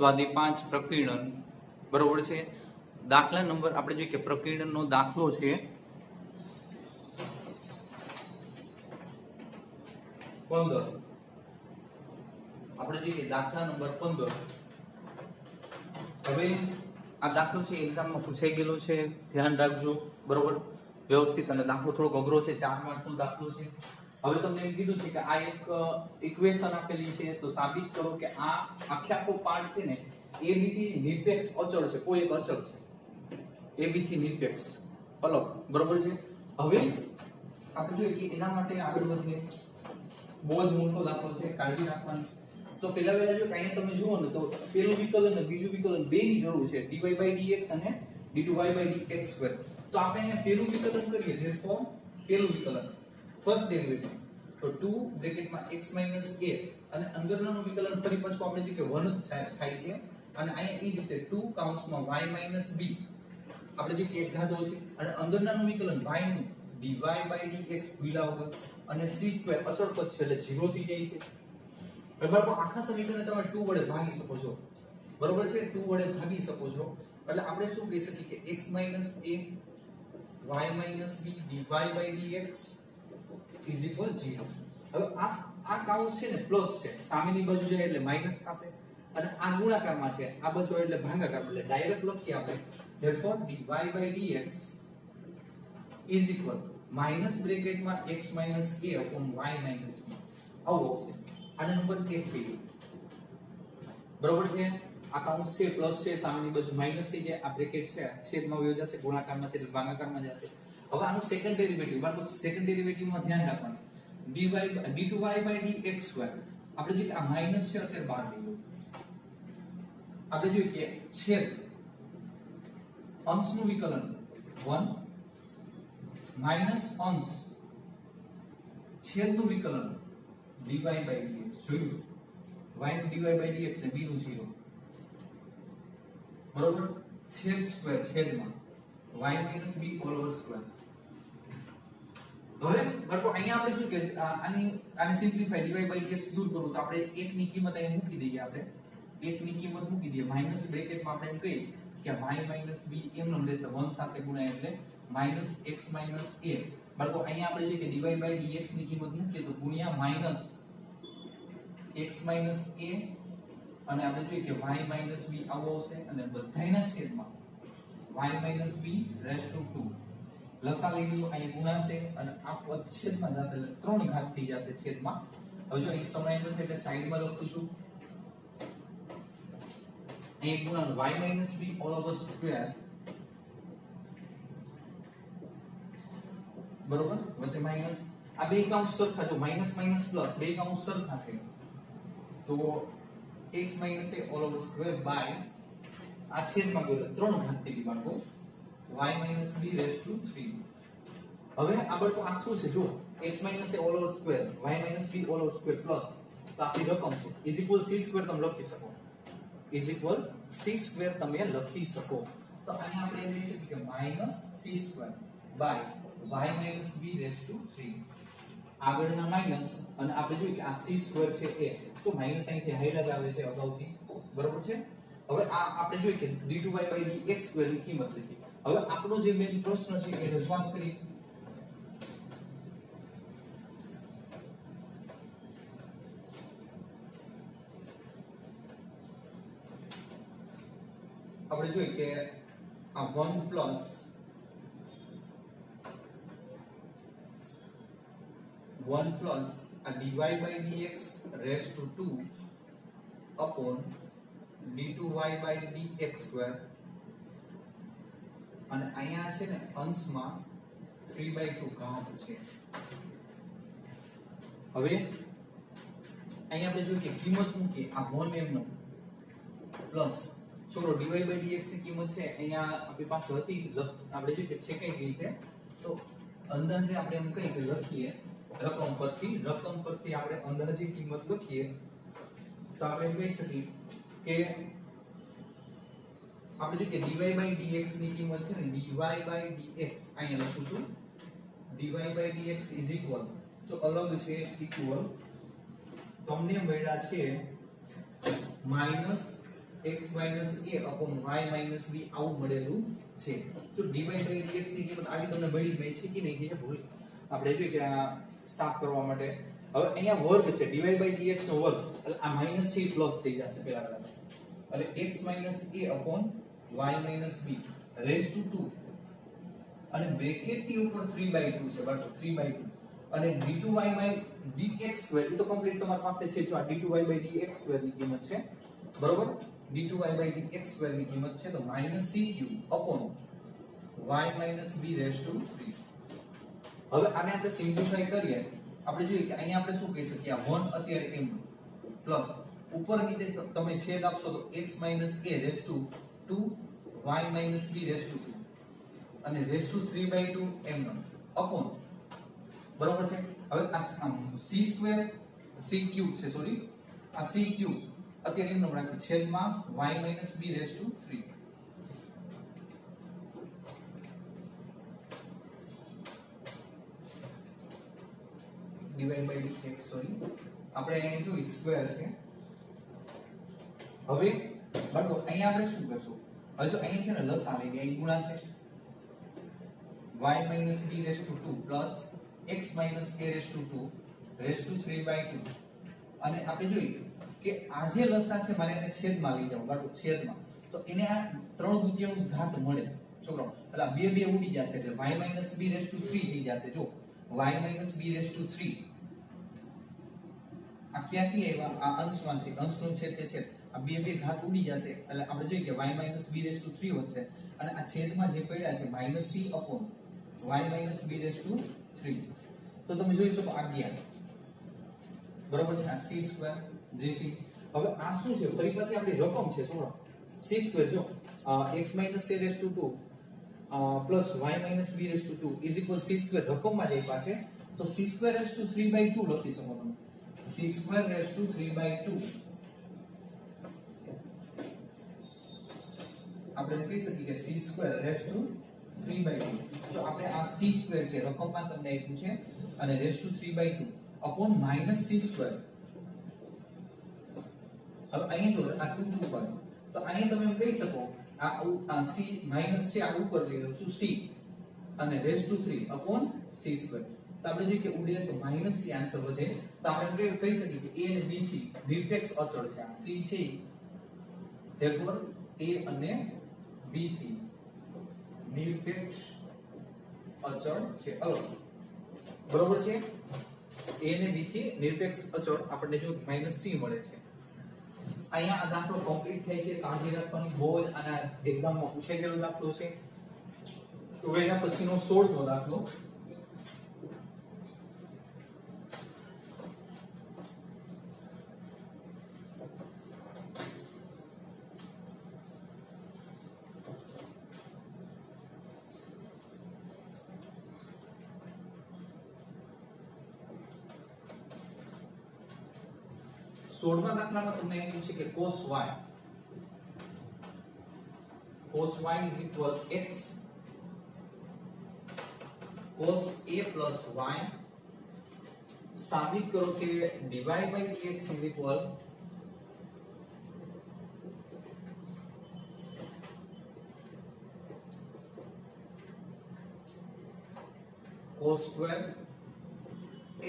સ્વાધ્યાય 5 પ્રકીર્ણન બરોબર છે। દાખલા નંબર આપણે જોઈએ કે પ્રકીર્ણનનો દાખલો છે 15। આપણે જોઈએ કે દાખલા નંબર 15 હવે આ દાખલો છે એક્ઝામમાં પૂછાઈ ગયેલો છે, ધ્યાન રાખજો બરોબર વ્યવસ્થિત। અને દાખલો થોડો અઘરો છે, 4 માર્કનો દાખલો છે। હવે તમને એમ કીધું છે કે આ એક ઇક્વેશન આપેલી છે તો સાબિત કરો કે આ આખો પાર્ટ છે ને AB થી નિરપેક્ષ અચળ છે, કોઈ એક અચળ છે AB થી નિરપેક્ષ અલગ બરોબર છે। હવે આપણે જોઈએ કે એના માટે આગળ વધીએ, બહુ જ મોટો દાખલો છે, કાળજી રાખવાની। તો પહેલા જો કાંઈ તમે જુઓ ને તો પેલું વિકલન અને બીજું વિકલન બેની જરૂર છે, dy/dx અને d2y/dx2। તો આપણે અહીંયા પેલું વિકલન કરીએ, ધેરફોર પેલું વિકલન ફર્સ્ટ ડેરિવેટિવ તો 2 બ્રેકેટમાં x - a અને અંદરનું વિકલન ફરી પાછું આપણે જે કે 1 જ થાય છે અને અહીંયા એ રીતે 2 કૌંસમાં y - b આપણે જે કે એક ઘાત હોય છે અને અંદરનું વિકલન y નું dy/dx ભૂલ્યા વગર અને c2 અચળ પદ છે એટલે 0 થઈ જાય છે। બરાબર, તો આખા સમીકરણને તમે 2 વડે ભાગી શકો છો બરોબર છે, 2 વડે ભાગી શકો છો એટલે આપણે શું કહી શકીએ કે x - a y - b dy/dx is equal 0। હવે આ કૌંસ છે ને પ્લસ છે, સામેની બાજુ જાય એટલે માઈનસ થશે અને આ ગુણાકારમાં છે, આ બાજુ એટલે ભાગાકાર, એટલે ડાયરેક્ટ લખીએ આપણે therefore dy/dx is equal minus બ્રેકેટમાં x - a upon y - b આવું આવશે। આનો નંબર 1 થઈ ગયો બરોબર છે। આ કૌંસ છે પ્લસ છે, સામેની બાજુ માઈનસ થઈ જાય, આ બ્રેકેટ છે છેદમાં વયો જશે, ગુણાકારમાં છે એટલે ભાગાકારમાં જશે। હવે આનું સેકન્ડ ડેરિવેટિવ બાળકો, સેકન્ડ ડેરિવેટિવમાં ધ્યાન રાખવાનું d2y/dx2 આપણે જોઈએ કે આ માઈનસ છે અત્યારે બહાર નીકળ્યું, આપણે જોઈએ કે છેદ અંશનું વિકલન 1 માઈનસ અંશ છેદનું વિકલન dy/dx જોયું, y નું dy/dx ને b નું 0 બરોબર, છેદ સ્ક્વેર છેદમાં y - b whole over square. હવે બરાબર અહીંયા આપણે શું કે આને સિમ્પ્લિફાઈ dy/dx દૂર કરવું તો આપણે 1 ની કિંમત અહીં મૂકી દઈએ, આપણે 1 ની કિંમત મૂકી દઈએ, માઈનસ બ્રેકેટમાં આપણે એમ કહીએ કે y - b એમનો રહેશે 1 સાથે ગુણાય એટલે -x - a બરાબર। તો અહીંયા આપણે જોઈએ કે dy/dx ની કિંમત મૂકીએ તો ગુણ્યા માઈનસ x - a અને આપણે જોઈએ કે y - b આવો આવશે અને બધાયના છેદમાં y - b રેઝ ટુ 2 લસા લઈ લો, અહીંયા ગુણાશે અને આ પદ છેદમાં જશે એટલે 3 ઘાત થઈ જશે છેદમાં। હવે જો એક સમય નથી એટલે સાઈડમાં લખું છું, અહીં ગુણન y - b all over square બરોબર, વચ્ચે માઈનસ, આ બે કૌંસ સરખા જો માઈનસ માઈનસ પ્લસ બે કૌંસ સરખા છે તો x - a all over square by આ છેદમાં ગયો 3 ઘાત થઈ ગઈ બાળકો y - b રેઝ ટુ 3। હવે આ બાળકો આ શું છે જો x - a all over square y - b all over square plus તો આપણી રકમ છે ઇઝ ઇક્વલ c² તમે લખી શકો, ઇઝ ઇક્વલ c² તમે લખી શકો। તો અહીંયા આપણે એમ લઈ શકીએ કે -c² by y - b raise to 3 આગળના માઈનસ અને આપણે જોઈએ કે આ c² છે એ જો માઈનસ અહીંથી હાઈલા જ આવે છે અગાઉથી બરોબર છે। હવે આ આપણે જોઈએ કે d2y/dx2 ની કિંમત લખી। હવે આપણો જે મેઈન પ્રશ્ન છે એ રજૂઆત કરી, આપણે જોઈએ કે આ 1 પ્લસ 1 પ્લસ આ dy/dx rays to 2 upon d2y/dx2 અને અહીંયા છે ને અંશમાં 3/2 ઘાત છે। હવે અહીંયા આપણે જોઈએ કે કિંમત મૂકીએ આ 1 એમનો પ્લસ છોડો dy/dx ની કિંમત છે અહીંયા આપણી પાસે હતી, આપણે જોઈએ કે છેકાઈ ગઈ છે તો અંદાજે આપણે એમ કહીએ કે લખીએ રકમ પરથી આપણે અંદાજે કિંમત લખીએ તો આપણે એમ કહી શકીએ કે આપણે જોઈએ કે dy/dx ની કિંમત છે ને dy/dx અહીંયા લખું છું dy/dx ઇઝ ઇક્વલ જો અલગ છે ઇક્વલ તમને મળ્યા છે -3 x minus a upon y minus b આવું મળેલું છે. જો dy by dx ની કિંમત આવી તમને મળી ગઈ છે કે નહીં કે ભૂલ આપણે જોઈએ કે આ સાફ કરવા માટે હવે અહીંયા વર્ગ છે dy by dx નો વર્ગ એટલે આ માઈનસ c પ્લસ થઈ જશે પેલા એટલે x minus a upon y minus b raise to 2 અને બ્રેકેટ ની ઉપર 3/2 છે બરાબર 3/2 અને d2y by dx2 એ તો કમ્પ્લીટ તમારી પાસે છે જો આ d2y by dx2 ની કિંમત છે બરોબર d2y by dx2 ની કિંમત છે તો -c³ upon y - b raised to 3. હવે આને આપણે સિમ્પ્લિફાઈ કરીએ આપણે જોઈએ કે અહીંયા આપણે શું કહી શકીએ આ 1 અત્યારે m પ્લસ ઉપર નીચે તમે છેદ આપશો તો x - a raised to 2 y - b raised to 2 અને raised to 3/2 m upon બરોબર છે હવે આ c² c³ છે સોરી આ c³ અત્યારે એમનો રાખી છેદમાં y - b raised to 3 divide by dx sorry આપણે અહીં જો સ્ક્વેર છે હવે બરાબર અહીંયા આપણે શું કરશું હવે જો અહીં છે ને લસા લઈને અહીં ગુણાશે y - b raised to 2 plus x - a raised to 2 raised to 3/2 અને આપણે જોઈએ કે આ જે લસા છે મારે એને છેદમાં લઈ જાવ બરાબર છેદમાં તો એને આ 3/2 ઘાત મળે છોકરો એટલે બે બે ઉડી જશે એટલે y - b raised to 3 થઈ જશે જો y - b raised to 3 આ ક્યાંથી આવ્યા આ અંશમાં છે અંશનું છેદ કે છે આ બે બે ઘાત ઉડી જશે એટલે આપણે જોઈએ કે y - b raised to 3 વધશે અને આ છેદમાં જે પડ્યા છે -c upon y - b raised to 3 તો તમે જોઈ શકો આ ગયા બરોબર છે આ c² જે છે હવે આ શું છે ફરી પાછી આપણી રકમ છે શું c² જો x - a raised to 2 plus y - b raised to 2 is equal c² રકમમાં જ આપ્યા છે તો c² raised to 3/2 લખી શકો તમે c² raised to 3/2 આપણે કહી શકીએ કે c² raised to 3/2 જો આપણે આ c² છે રકમમાં તમને આપ્યું છે અને raised to 3/2 upon -c². હવે અહીં જો આ 2 પર તો અહીં તમે એમ કહી શકો આ c માઈનસ છે આ ઉપર લઈ લઉં છું c અને raised to 3 upon c². તો આપણે જોઈએ કે ઉડે તો માઈનસ c આન્સર વધે તો આપણે કહી શકીએ કે a અને b થી નિરપેક્ષ અચળ છે આ c છે therefore a અને b થી નિરપેક્ષ અચળ છે અલગ બરોબર છે a અને b થી નિરપેક્ષ અચળ આપણને જો -c મળે છે અહીંયા આ દાખલો કમ્પ્લીટ થાય છે કાળજી રાખવાની બહુ જ આના એક્ઝામમાં પૂછાઈ ગયેલો દાખલો છે તો એના પછીનો 16મો દાખલો સોળમા દાખલામાં તમને એમ છે કે cos y is equal x cos a plus y સાબિત કરો કે dy by dx is equal cos square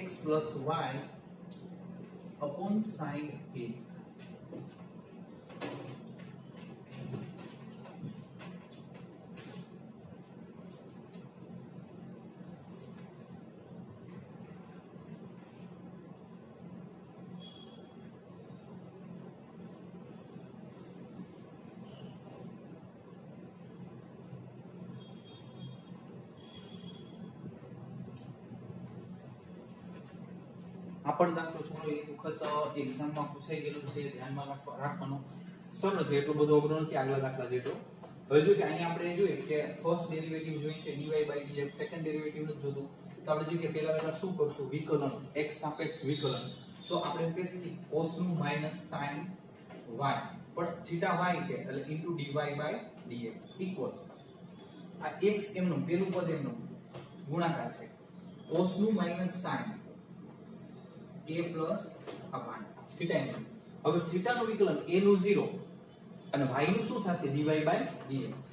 x plus y upon sin a. આપણ દાખલો છોડો એક વખત એક્ઝામમાં પૂછાઈ ગયેલું છે ધ્યાનમાં રાખવાનું સરળ છે એટલું બધું અઘરું નથી આગલા દાખલા જેટલો હવે જો કે અહીંયા આપણે જોઈએ કે ફર્સ્ટ ડેરિવેટિવ જોઈ છે dy by dx second derivative નું જોતું તો આપણે જોઈએ કે પહેલા શું કરશું વિકલન x સાપેક્ષ વિકલન તો આપણે એમ કહીશું કે cos નું માઈનસ sin y પણ થીટા y છે એટલે into dy by dx equal આ x એમનું પેલું પદ એમનું ગુણાકાર છે cos નું minus sin a plus upon theta. હવે થીટા નું વિકલન a નું 0 અને y નું શું થશે dy by dx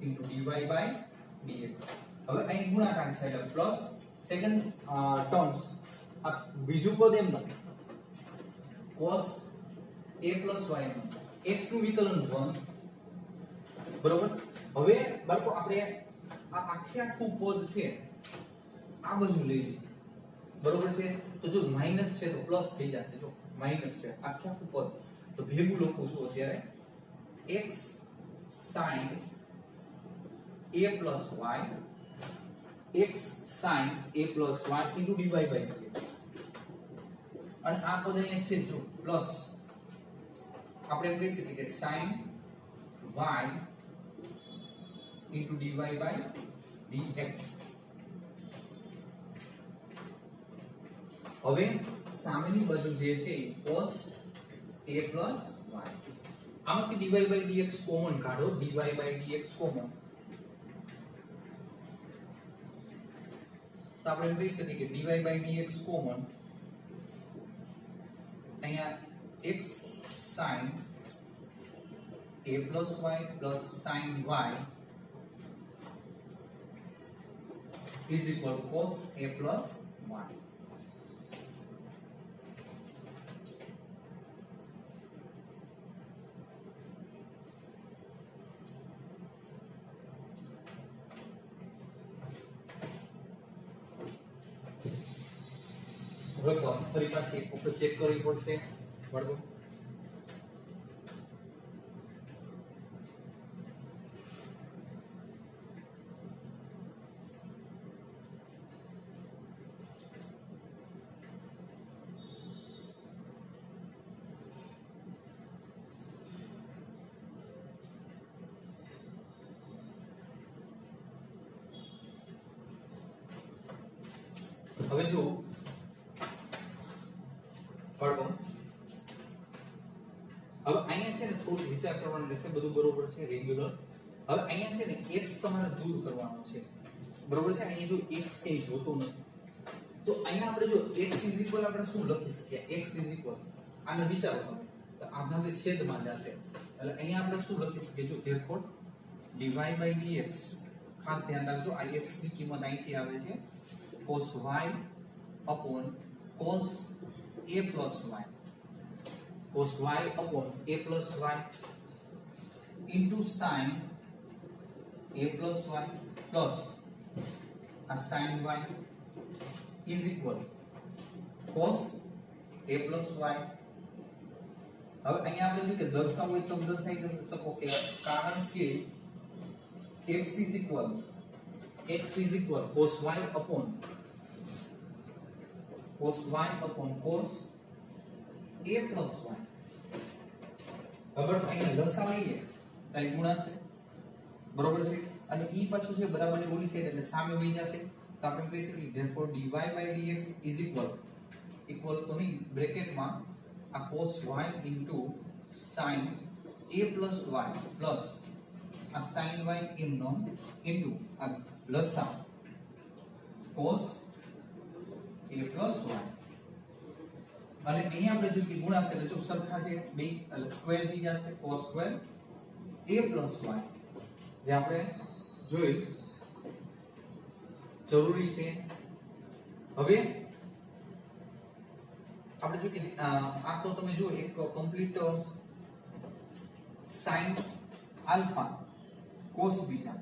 into dy by dx. હવે અહીં ગુણાકાર છે એટલે પ્લસ સેકન્ડ ટર્મ્સ આ બીજું પદ એમ ન cos a plus y M x નું વિકલન 1 બરોબર. હવે બાળકો આપણે આ આખું પદ છે આ બાજુ લઈ લઈએ બરોબર છે. તો જો માઈનસ છે તો પ્લસ થઈ જશે. જો માઈનસ છે આખું પદ તો ભેગું લખું છું અત્યારે x sin a plus y x sin a plus y into dy by dx. અને આ પદ અહીંયા છે જો પ્લસ આપણે એમ કહી શકીએ કે sin y into dy by dx. હવે સામેની બાજુ જે છે cos a plus y આમાંથી dy by dx કોમન કાઢો. dy by dx કોમન તો આપણે એમ કહી શકીએ કે dy by dx કોમન અહીંયા x sin a plus y plus sin y is equal to cos a plus y. રકમ ફરી પાછી એક વખત ચેક કરવી પડશે બાળકો. હવે જો બાળકો હવે અહીંયા છે ને થોડું વિચાર કરવાનું રહેશે. બધું બરોબર છે રેગ્યુલર. હવે અહીંયા છે ને x તમારે દૂર કરવાનો છે બરોબર છે. અહીંયા જો x કઈ જોતો નથી તો અહીંયા આપણે જો x આપણે શું લખી શકીએ x આને વિચારો તમે તો આ ભાગે છેદમાં જશે એટલે અહીંયા આપણે શું લખી શકીએ જો therefore dy by dx ખાસ ધ્યાન રાખજો આ x ની કિંમત અહીંથી આવે છે cos y upon cos a plus y cos y upon a plus y into sin a plus y plus a sin y is equal cos a plus y. હવે અહીંયા આપણે જો કે દર્શાવવું હોય તો દર્શાવી શકો કે કારણ કે x is equal cos y upon cos a plus y. હવે અહીંયા દર્શાવીએ તો ગુણાશે બરોબર છે અને ઈ પાછું છે બરાબરની ઓલી સાઈડ એટલે સામે વહી જશે તો આપણે કહી શકીએ therefore dy by dx is equal તો નહીં બ્રેકેટમાં આ cos y into sin a plus y plus આ sin y એમનો into આ લસા cos a plus y અને અહીંયા આપણે જો કે ગુણાશે એટલે જો સરખા છે બે એટલે સ્ક્વેર થઈ જશે cos square a plus y જે આપણે જોઈ જરૂરી છે. હવે આપણે જો કે આ તો તમે જો એક complete sin alpha cos beta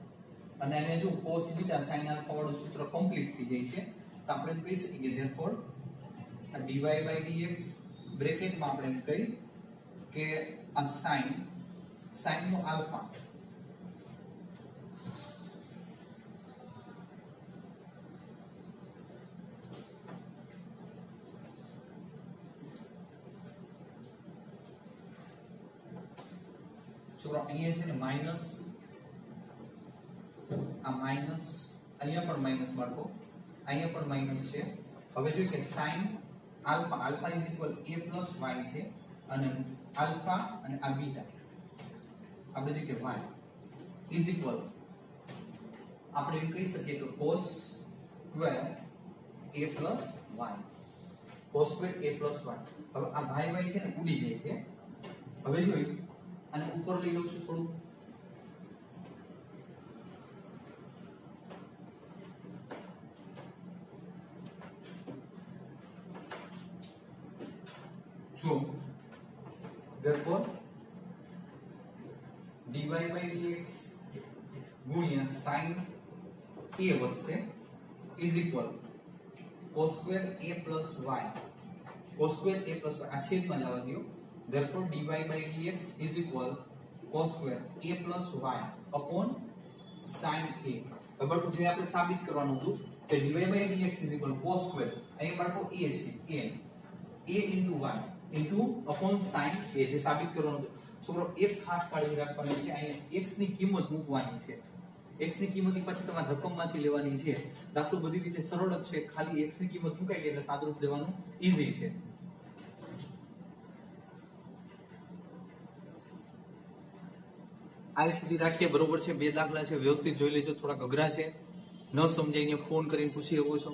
અને એને જો cos બીટા sin આલ્ફા વાળું સૂત્ર કમ્પ્લીટ થઈ જાય છે તો આપણે કહી શકીએ કે therefore આ dy by dx બ્રેકેટમાં આપણે કહી કે આ sin નો આલ્ફા છોકરા અહીંયા છે ને માઈનસ આ માઈનસ અહીંયા પણ માઈનસ બાળકો અહીંયા પણ માઈનસ છે. હવે જોઈએ કે sin alpha is equal a plus y છે અને આલ્ફા અને આ બીટા આપણે જોઈએ કે y ઇઝ ઇક્વલ આપણે એમ કહી શકીએ કે cos square a plus y cos square a plus y. હવે આ y છે ને ઉડી જાય છે. હવે જોઈએ અને ઉપર લઈ લઉં છું થોડું. જો therefore dy by dx ગુણ્યા sin a વધશે is equal cos square a plus y. cos square a plus y આ છેદમાં જવા દો. therefore dy by dx is equal cos square a plus y upon sin a. હવે બાળકો જે આપણે સાબિત કરવાનું હતું કે dy by dx is equal cos square, અહીં બાળકો a છે, a into y into upon sin a જે સાબિત કરવાનું હતું. છોકરો એક ખાસ કાળજી રાખવાની છે, અહીંયા x ની કિંમત મૂકવાની છે. x ની કિંમત પછી તમારે રકમમાંથી લેવાની છે. દાખલો બધી રીતે સરળ જ છે, ખાલી x ની કિંમત મુકાઈ ગઈ એટલે સાદુરૂપ લેવાનું ઈઝી છે. આ સુધી રાખીએ, બરોબર છે. બે દાખલા છે, વ્યવસ્થિત જોઈ લેજો, થોડાક અઘરા છે, ન સમજાઈને ફોન કરીને પૂછી શકો છો.